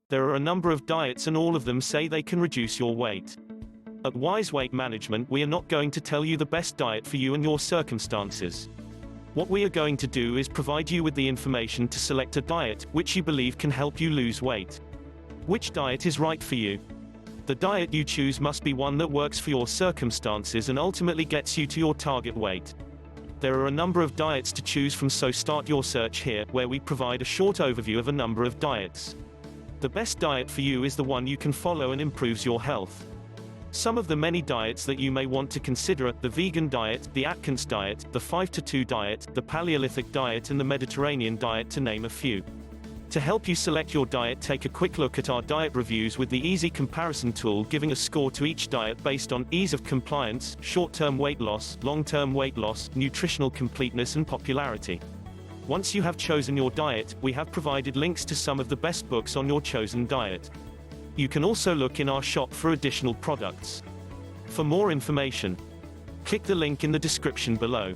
There are a number of diets and all of them say they can reduce your weight. At Wise Weight Management, we are not going to tell you the best diet for you and your circumstances. What we are going to do is provide you with the information to select a diet which you believe can help you lose weight. Which diet is right for you? The diet you choose must be one that works for your circumstances and ultimately gets you to your target weight. There are a number of diets to choose from, so start your search here, where we provide a short overview of a number of diets. The best diet for you is the one you can follow and improves your health. Some of the many diets that you may want to consider are the vegan diet, the Atkins diet, the 5-to-2 diet, the Paleolithic diet and the Mediterranean diet, to name a few. To help you select your diet, take a quick look at our diet reviews with the easy comparison tool, giving a score to each diet based on ease of compliance, short-term weight loss, long-term weight loss, nutritional completeness and popularity. Once you have chosen your diet, we have provided links to some of the best books on your chosen diet. You can also look in our shop for additional products. For more information, click the link in the description below.